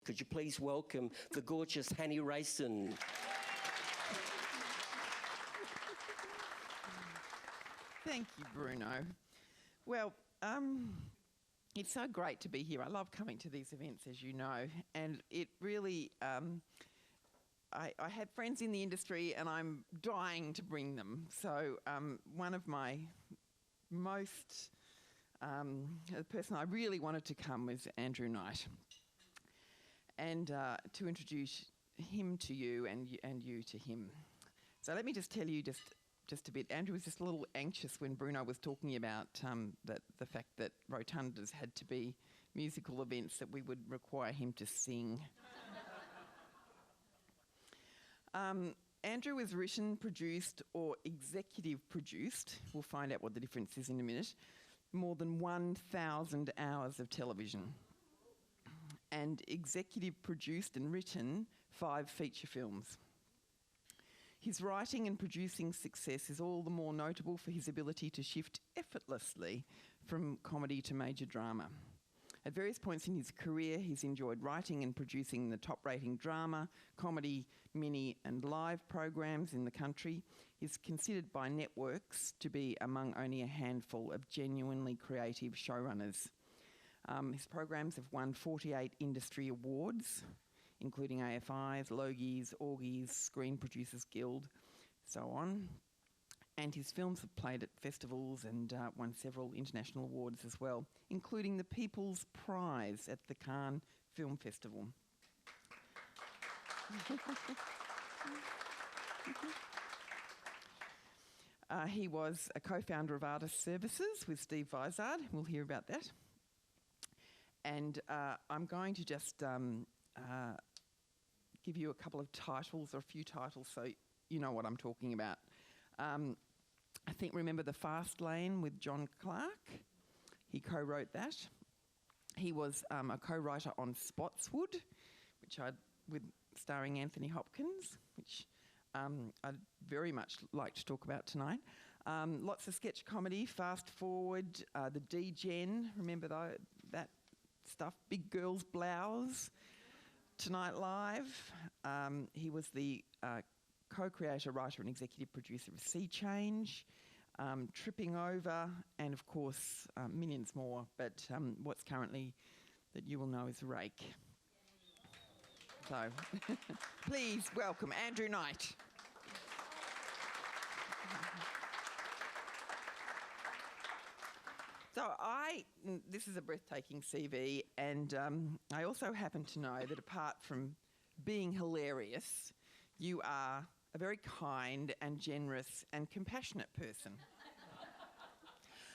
Could you please welcome the gorgeous Hanny Rayson? Thank you, Bruno. Well, it's so great to be here. I love coming to these events, as you know, and it really... I have friends in the industry and I'm dying to bring them. So one of my the person I really wanted to come was Andrew Knight. And to introduce him to you and you to him. So let me just tell you just a bit. Andrew was just a little anxious when Bruno was talking about the fact that rotundas had to be musical events, that we would require him to sing. Andrew has written, produced, or executive produced, we'll find out what the difference is in a minute, more than 1,000 hours of television. And executive produced and written 5 feature films. His writing and producing success is all the more notable for his ability to shift effortlessly from comedy to major drama. At various points in his career, he's enjoyed writing and producing the top-rating drama, comedy, mini and live programs in the country. He's considered by networks to be among only a handful of genuinely creative showrunners. His programs have won 48 industry awards, including AFI's, Logies, Augies, Screen Producers Guild, so on. And his films have played at festivals and won several international awards as well, including the People's Prize at the Cannes Film Festival. He was a co-founder of Artist Services with Steve Vizard. We'll hear about that. And I'm going to just give you a couple of titles, or a few titles, so you know what I'm talking about. I think, remember The Fast Lane with John Clark? He co-wrote that. He was a co-writer on Spotswood, starring Anthony Hopkins, which I'd very much like to talk about tonight. Lots of sketch comedy, Fast Forward, the D-Gen, remember that stuff, Big Girl's Blouse, Tonight Live. He was the co-creator, writer and executive producer of Sea Change, Tripping Over, and of course millions more, but what's currently that you will know is Rake. So please welcome Andrew Knight. So this is a breathtaking CV, and I also happen to know that apart from being hilarious, you are a very kind and generous and compassionate person.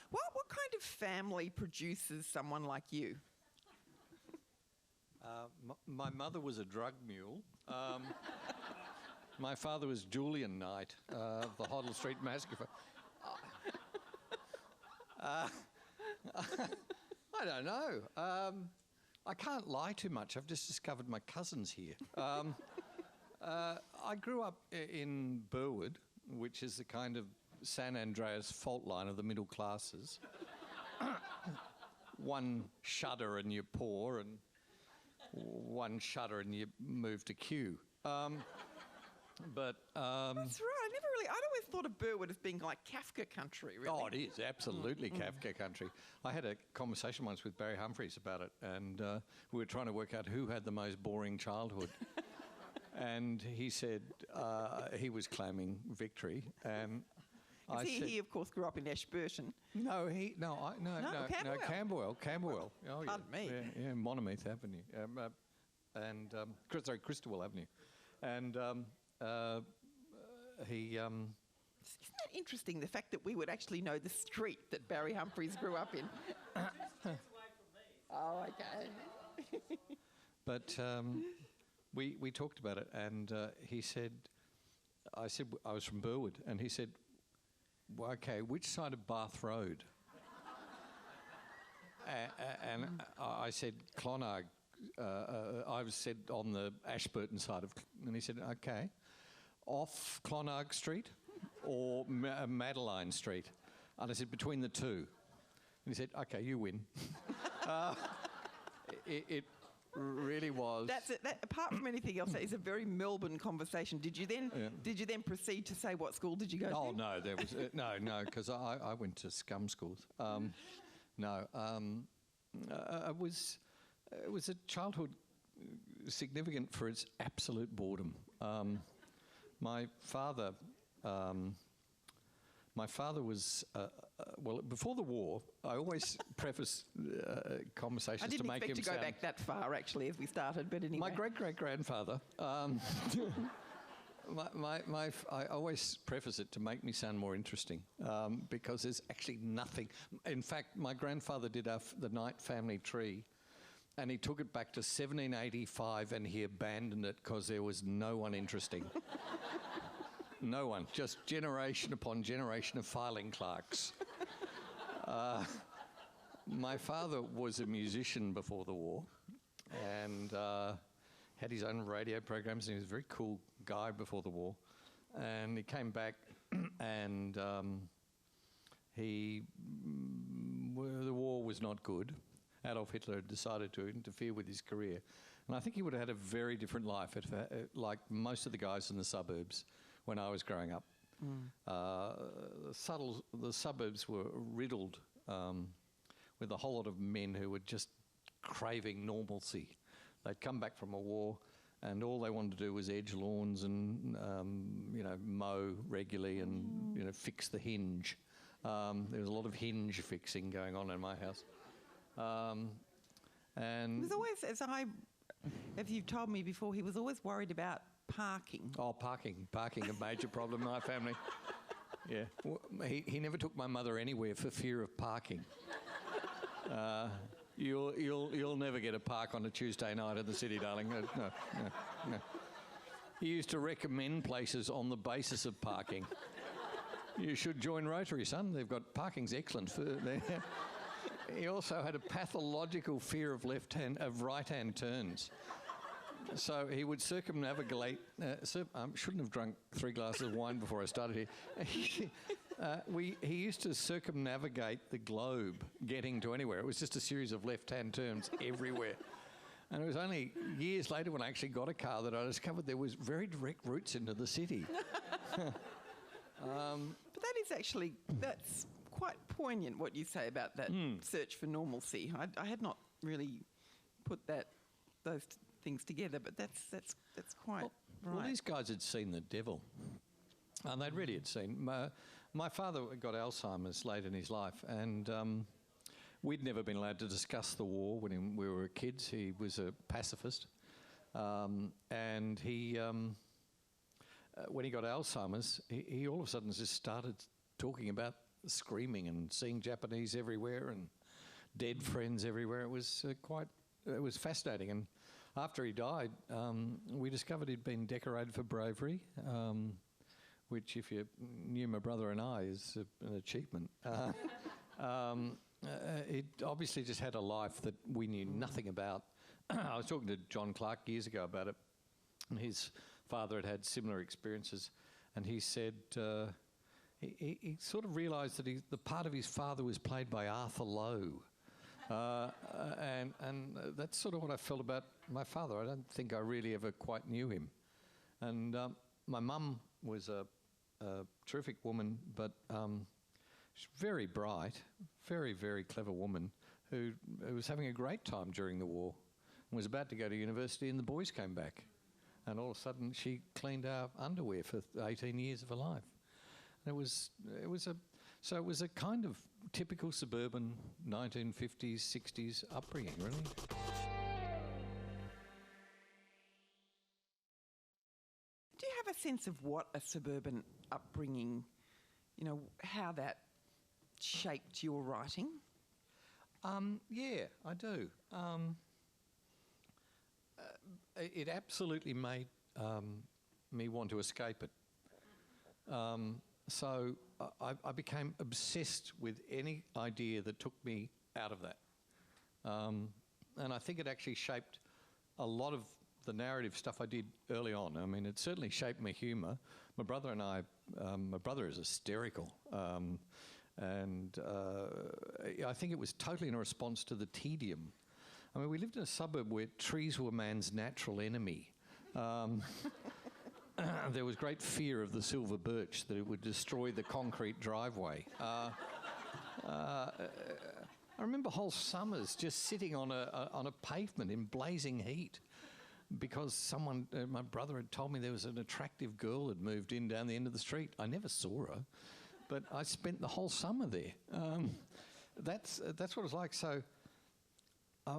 What kind of family produces someone like you? My mother was a drug mule. My father was Julian Knight, of the Hoddle Street Massacre. I don't know. I can't lie too much. I've just discovered my cousin's here. I grew up in Burwood, which is the kind of San Andreas fault line of the middle classes. One shudder and you're poor, and one shudder and you move to Kew. That's right. I'd always thought of Burwood as being like Kafka country, really. Oh, it is absolutely Kafka country. I had a conversation once with Barry Humphries about it, and we were trying to work out who had the most boring childhood. And he said he was claiming victory, and I said, he of course grew up in Ashburton. Camberwell. Oh, Pardon me. Yeah, Monomeath Avenue, Christowell Avenue, and he. Isn't that interesting? The fact that we would actually know the street that Barry Humphries grew up in. Oh, okay. But we talked about it, and he said, I said I was from Burwood, and he said, well, okay, which side of Bath Road? And I said Clonard. I said on the Ashburton side of, and he said, okay, off Clonard Street or Madeline Street? And I said, between the two. And he said, okay, you win. really was. That's it. Apart from anything else, that is a very Melbourne conversation. Did you then proceed to say what school did you go to? Oh no, there was no, because I went to scum schools. It was a childhood significant for its absolute boredom. My father was well before the war. I always preface conversations to make him sound. I didn't expect to go back that far, actually, as we started. But anyway, my great-great-grandfather. I always preface it to make me sound more interesting, because there's actually nothing. In fact, my grandfather did the Knight family tree, and he took it back to 1785, and he abandoned it because there was no one interesting. No one, just generation upon generation of filing clerks. My father was a musician before the war, and had his own radio programs, and he was a very cool guy before the war. And he came back, and the war was not good. Adolf Hitler had decided to interfere with his career. And I think he would have had a very different life, like most of the guys in the suburbs when I was growing up. The suburbs were riddled with a whole lot of men who were just craving normalcy. They'd come back from a war, and all they wanted to do was edge lawns and mow regularly and fix the hinge. There was a lot of hinge fixing going on in my house. And it was always, as you've told me before, he was always worried about parking. Oh, parking, a major problem in my family. Yeah, well, he never took my mother anywhere for fear of parking. You'll never get a park on a Tuesday night in the city, darling. No. He used to recommend places on the basis of parking. You should join Rotary, son. They've got parking's excellent. He also had a pathological fear of right-hand turns. So he would circumnavigate. I shouldn't have drunk 3 glasses of wine before I started here. He used to circumnavigate the globe getting to anywhere. It was just a series of left-hand turns everywhere. And it was only years later when I actually got a car that I discovered there was very direct routes into the city. But that's quite poignant what you say about that search for normalcy. I had not really put those things together, but that's quite right. Well, these guys had seen the devil, and they really had seen. My father got Alzheimer's late in his life, and we'd never been allowed to discuss the war when we were kids. He was a pacifist, and he, when he got Alzheimer's, he all of a sudden just started talking about screaming and seeing Japanese everywhere and dead friends everywhere. It was fascinating. And after he died, we discovered he'd been decorated for bravery, which, if you knew my brother and I, is an achievement. It obviously just had a life that we knew nothing about. I was talking to John Clark years ago about it, and his father had similar experiences, and he said he sort of realised that the part of his father was played by Arthur Lowe. And that's sort of what I felt about my father. I don't think I really ever quite knew him. And my mum was a terrific woman, but she's very bright, very, very clever woman who was having a great time during the war and was about to go to university, and the boys came back. And all of a sudden she cleaned our underwear for 18 years of her life. And it was a kind of typical suburban 1950s, 60s upbringing, really. Do you have a sense of what a suburban upbringing, how that shaped your writing? Yeah, I do. It absolutely made me want to escape it. So I became obsessed with any idea that took me out of that. And I think it actually shaped a lot of the narrative stuff I did early on. I mean, it certainly shaped my humour. My brother and I, my brother is hysterical. And I think it was totally in response to the tedium I mean, we lived in a suburb where trees were man's natural enemy. There was great fear of the silver birch, that it would destroy the concrete driveway. I remember whole summers just sitting on a pavement in blazing heat because someone, my brother had told me there was an attractive girl had moved in down the end of the street. I never saw her, but I spent the whole summer there. That's what it's like. So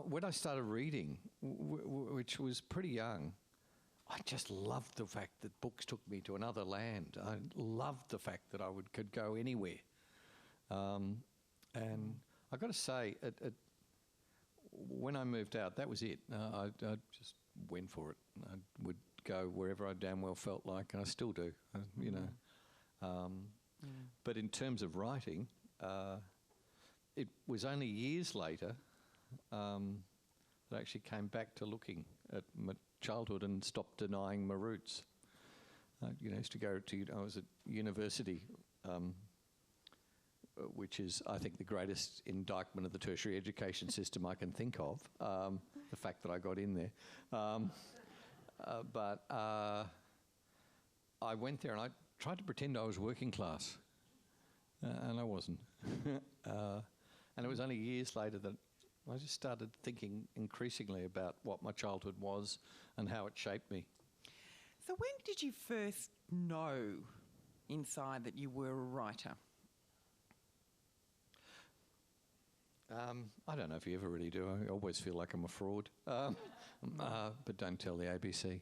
when I started reading, which was pretty young, I just loved the fact that books took me to another land. I loved the fact that I could go anywhere. And I've got to say, when I moved out, that was it. I just went for it. I would go wherever I damn well felt like, and I still do, you know. But in terms of writing, it was only years later that I actually came back to looking at my childhood and stopped denying my roots. You know, I used to go to, I was at university, which is, I think, the greatest indictment of the tertiary education system I can think of, the fact that I got in there. But I went there and I tried to pretend I was working class, and I wasn't. And it was only years later that I just started thinking increasingly about what my childhood was and how it shaped me. So when did you first know inside that you were a writer? I don't know if you ever really do. I always feel like I'm a fraud. But don't tell the ABC.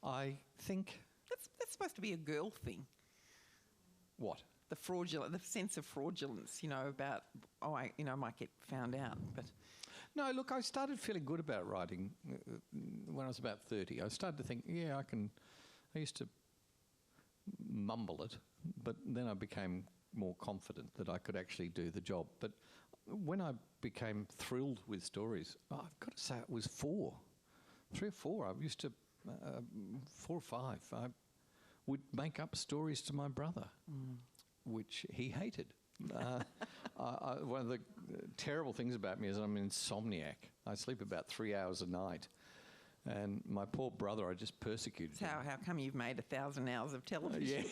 I think... That's supposed to be a girl thing. What? The sense of fraudulence, you know, about, I might get found out, but... No, look, I started feeling good about writing when I was about 30. I started to think, yeah, I used to mumble it, but then I became more confident that I could actually do the job. But when I became thrilled with stories, I've got to say it was 3 or 4. I used to, 4 or 5, I would make up stories to my brother, which he hated. One of the terrible things about me is I'm an insomniac. I sleep about 3 hours a night. And my poor brother, I just persecuted him. How come you've made 1,000 hours of television?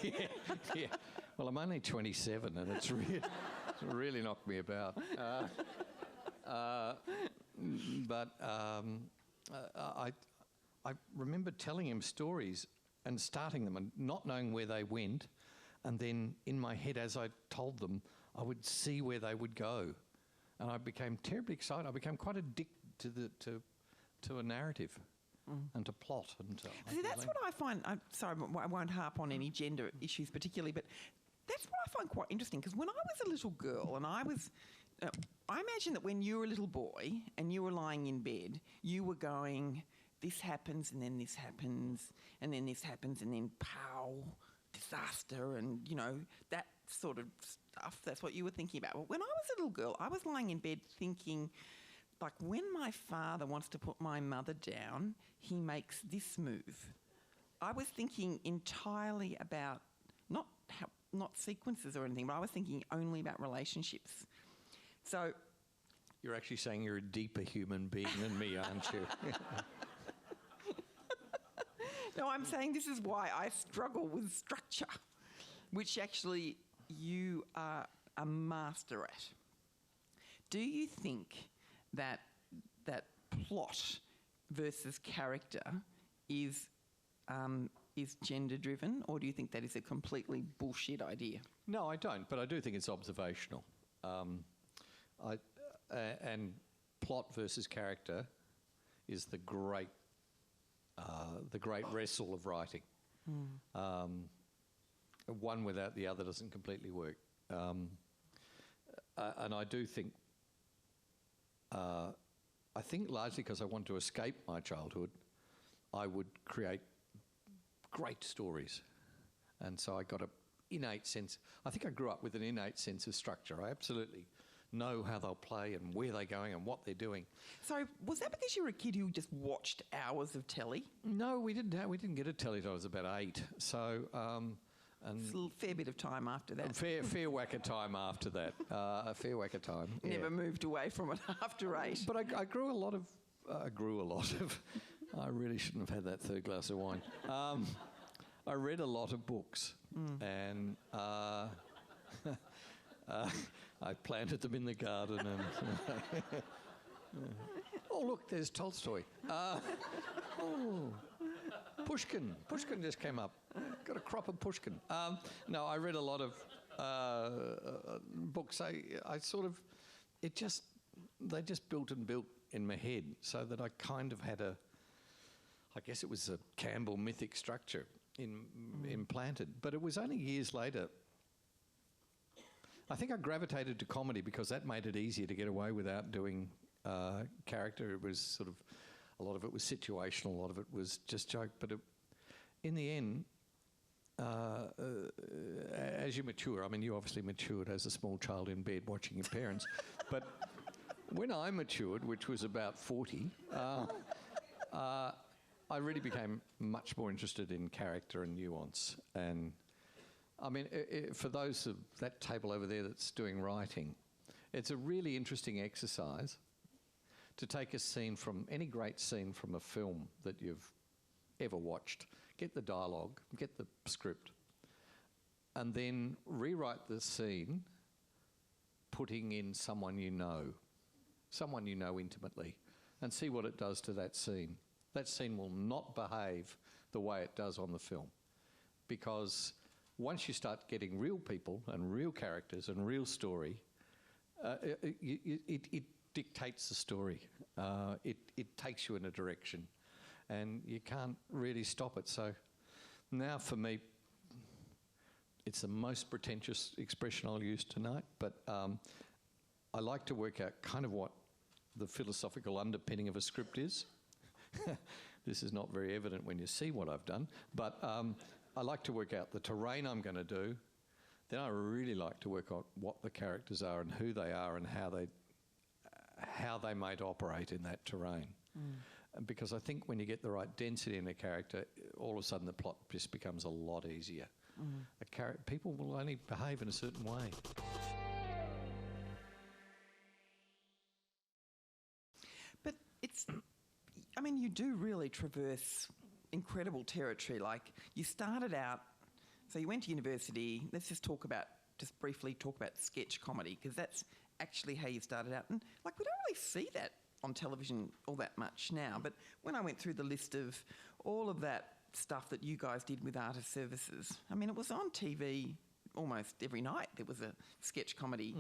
Yeah. Well, I'm only 27 and it's really knocked me about. But I remember telling him stories and starting them and not knowing where they went. And then in my head, as I told them, I would see where they would go. And I became terribly excited. I became quite addicted to a narrative and to plot. And See, that's what I find... I'm sorry, I won't harp on any gender issues particularly, but that's what I find quite interesting, because when I was a little girl and I imagine that when you were a little boy and you were lying in bed, you were going, this happens and then this happens and then this happens and then pow, disaster, and, you know, that sort of stuff. That's what you were thinking about. Well, when I was a little girl, I was lying in bed thinking, like, when my father wants to put my mother down, he makes this move. I was thinking entirely about not sequences or anything, but I was thinking only about relationships. So... You're actually saying you're a deeper human being than me, aren't you? No, I'm saying this is why I struggle with structure, which actually you are a master at. Do you think that plot versus character is gender-driven, or do you think that is a completely bullshit idea? No, I don't, but I do think it's observational. And plot versus character is the great wrestle of writing. One without the other doesn't completely work. And I do think, I think largely because I want to escape my childhood, I would create great stories. And so I got an innate sense, I think I grew up with an innate sense of structure. I absolutely know how they'll play and where they're going and what they're doing. So was that because you were a kid who just watched hours of telly? No, we didn't get a telly till I was about 8. So It's a fair bit of time after that. Fair whack of time after that. A fair whack of time. Yeah. Never moved away from it after 8. But I grew a lot of. I really shouldn't have had that third glass of wine. I read a lot of books, and I planted them in the garden. And oh, look, there's Tolstoy. Pushkin. Pushkin just came up. Got a crop of Pushkin. No, I read a lot of books. I sort of, they just built and built in my head, so that I kind of had I guess it was a Campbell mythic structure implanted. But it was only years later. I think I gravitated to comedy because that made it easier to get away without doing character. It was sort of, a lot of it was situational, a lot of it was just joke. But in the end, as you mature, I mean, you obviously matured as a small child in bed watching your parents. But when I matured, which was about 40, I really became much more interested in character and nuance. And I mean, for those of that table over there that's doing writing, it's a really interesting exercise to take a scene from, any great scene from a film that you've ever watched, get the dialogue, get the script, and then rewrite the scene, putting in someone you know intimately, and see what it does to that scene. That scene will not behave the way it does on the film, because once you start getting real people and real characters and real story, it dictates the story. It takes you in a direction, and you can't really stop it. So now for me, it's the most pretentious expression I'll use tonight, but I like to work out kind of what the philosophical underpinning of a script is. This is not very evident when you see what I've done, but I like to work out the terrain I'm going to do. Then I really like to work out what the characters are and who they are and how they might operate in that terrain. Because I think when you get the right density in a character, all of a sudden the plot just becomes a lot easier. People will only behave in a certain way. But I mean, you do really traverse incredible territory. Like, you started out, so you went to university. Let's just briefly talk about sketch comedy, because that's actually how you started out. And like, we don't really see that on television all that much now. But when I went through the list of all of that stuff that you guys did with Artist Services, I mean, it was on TV almost every night. There was a sketch comedy.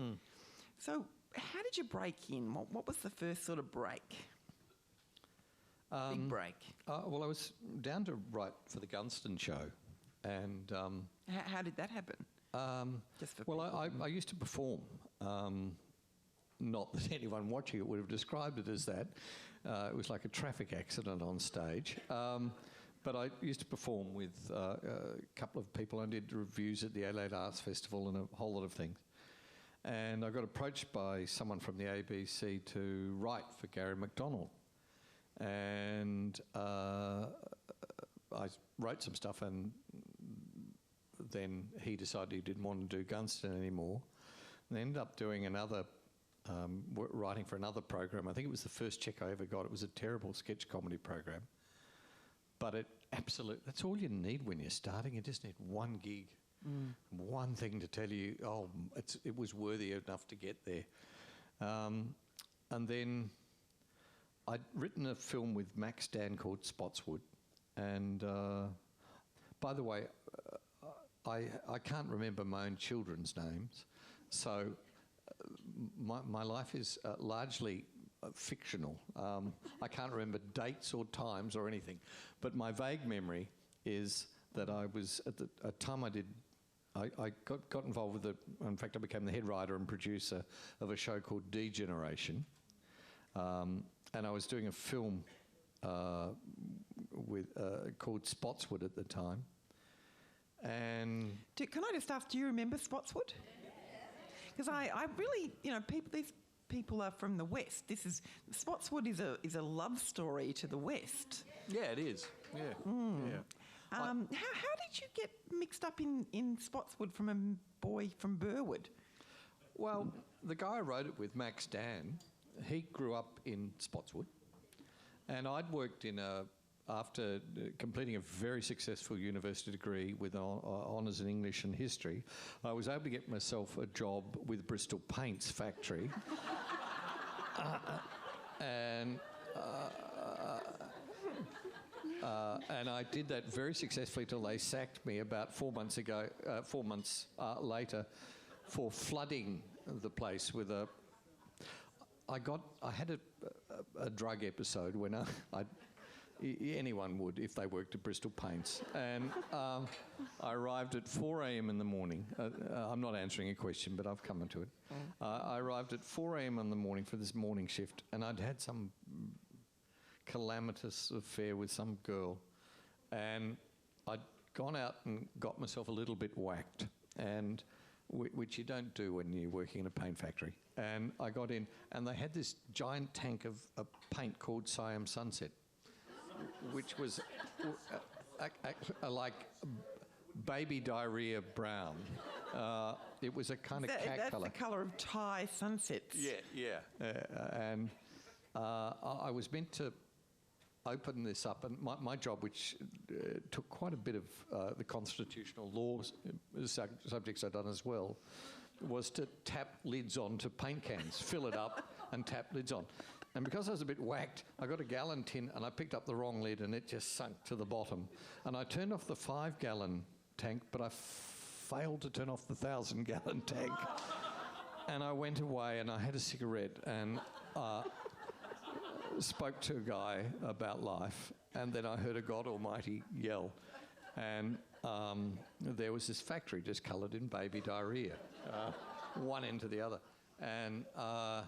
So how did you break in? What was the first sort of break? Big break. Well, I was down to write for the Gunston show, and how did that happen? I used to perform. Not that anyone watching it would have described it as that. It was like a traffic accident on stage. But I used to perform with a couple of people. I did reviews at the Adelaide Arts Festival and a whole lot of things. And I got approached by someone from the ABC to write for Gary McDonald. And I wrote some stuff, and then he decided he didn't want to do Gunston anymore. And I ended up doing another, writing for another program. I think it was the first check I ever got. It was a terrible sketch comedy program. But that's all you need when you're starting. You just need one gig, one thing to tell you, it was worthy enough to get there. And then I'd written a film with Max Dan called Spotswood. And by the way, I can't remember my own children's names. So my life is largely fictional. I can't remember dates or times or anything. But my vague memory is that I was, at a time I got involved with in fact I became the head writer and producer of a show called D-Generation. And I was doing a film called Spotswood at the time. And can I just ask, do you remember Spotswood? Because I really, these people are from the West. Spotswood is a love story to the West. Yeah, it is. Yeah. Yeah. How did you get mixed up in Spotswood from a boy from Burwood? Well, the guy I wrote it with, Max Dan, he grew up in Spotswood, and I'd worked after completing a very successful university degree with honours in English and history, I was able to get myself a job with Bristol Paints factory. And I did that very successfully till they sacked me about 4 months later for flooding the place with a... I had a drug episode when anyone would if they worked at Bristol Paints. And I arrived at 4 a.m. in the morning. I'm not answering a question, but I've come into it. I arrived at 4 a.m. in the morning for this morning shift, and I'd had some calamitous affair with some girl. And I'd gone out and got myself a little bit whacked, and which you don't do when you're working in a paint factory. And I got in, and they had this giant tank of paint called Siam Sunset, which was like baby diarrhea brown. It was a kind of cat colour. That's the colour of Thai sunsets. Yeah. And I was meant to open this up, and my job, which took quite a bit of the constitutional law subjects I'd done as well, was to tap lids onto paint cans, fill it up and tap lids on. And because I was a bit whacked, I got a gallon tin and I picked up the wrong lid and it just sunk to the bottom. And I turned off the 5-gallon tank, but I failed to turn off the 1,000-gallon tank. And I went away and I had a cigarette and spoke to a guy about life. And then I heard a God Almighty yell. And there was this factory just coloured in baby diarrhea, one end to the other. And I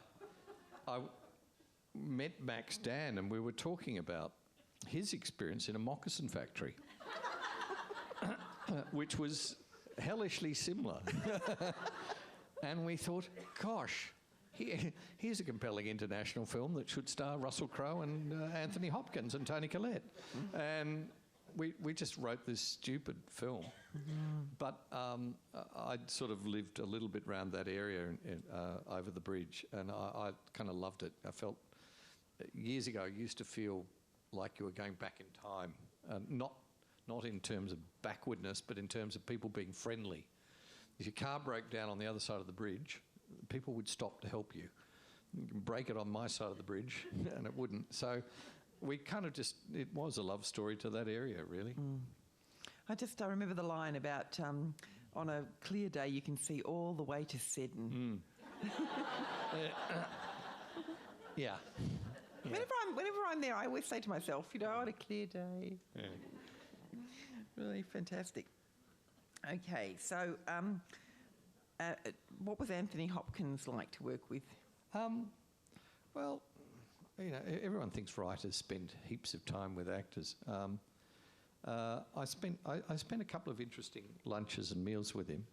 met Max Dan, and we were talking about his experience in a moccasin factory, which was hellishly similar. And we thought, gosh, here's a compelling international film that should star Russell Crowe and Anthony Hopkins and Toni Collette. And we just wrote this stupid film. But I'd sort of lived a little bit around that area over the bridge, and I kind of loved it. I felt, years ago, I used to feel like you were going back in time, not in terms of backwardness, but in terms of people being friendly. If your car broke down on the other side of the bridge, people would stop to help you. You can break it on my side of the bridge, and it wouldn't. So we kind of just, it was a love story to that area, really. I remember the line about on a clear day you can see all the way to Seddon. Yeah. Whenever I'm there, I always say to myself, on a clear day. Yeah. Really fantastic. Okay, so what was Anthony Hopkins like to work with? Well, everyone thinks writers spend heaps of time with actors. I spent a couple of interesting lunches and meals with him,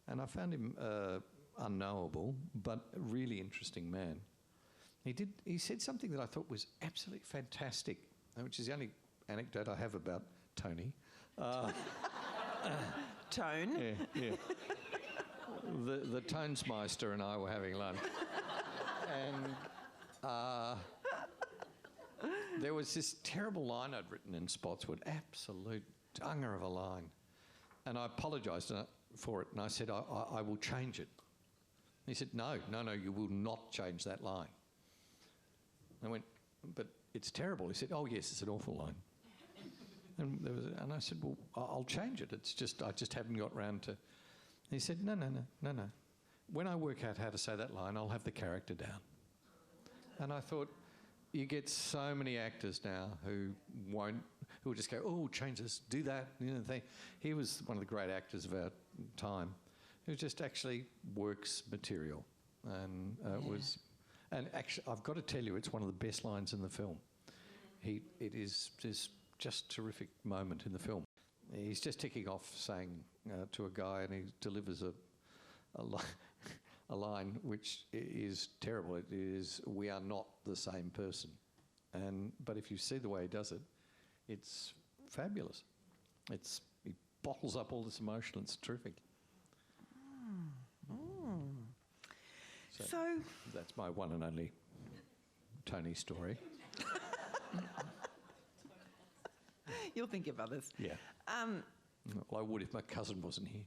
and I found him unknowable, but a really interesting man. He said something that I thought was absolutely fantastic, which is the only anecdote I have about Tony. Tone? Yeah. The Tonesmeister and I were having lunch, and there was this terrible line I'd written in Spotswood, absolute dunger of a line, and I apologised for it, and I said, I will change it. And he said, no, you will not change that line. I went, but it's terrible. He said, oh yes, it's an awful line. And I said, well, I'll change it. It's just, I just haven't got round to... He said, no. When I work out how to say that line, I'll have the character down. And I thought, you get so many actors now who will just go, oh, change this, do that. He was one of the great actors of our time who just actually works material. And and actually, I've got to tell you, it's one of the best lines in the film. It is just terrific moment in the film. He's just ticking off saying to a guy, and he delivers a line which is terrible. It is, we are not the same person. But if you see the way he does it, it's fabulous. He bottles up all this emotion. It's terrific. So that's my one and only Tony story. you'll think of others. Yeah. Well, I would if my cousin wasn't here.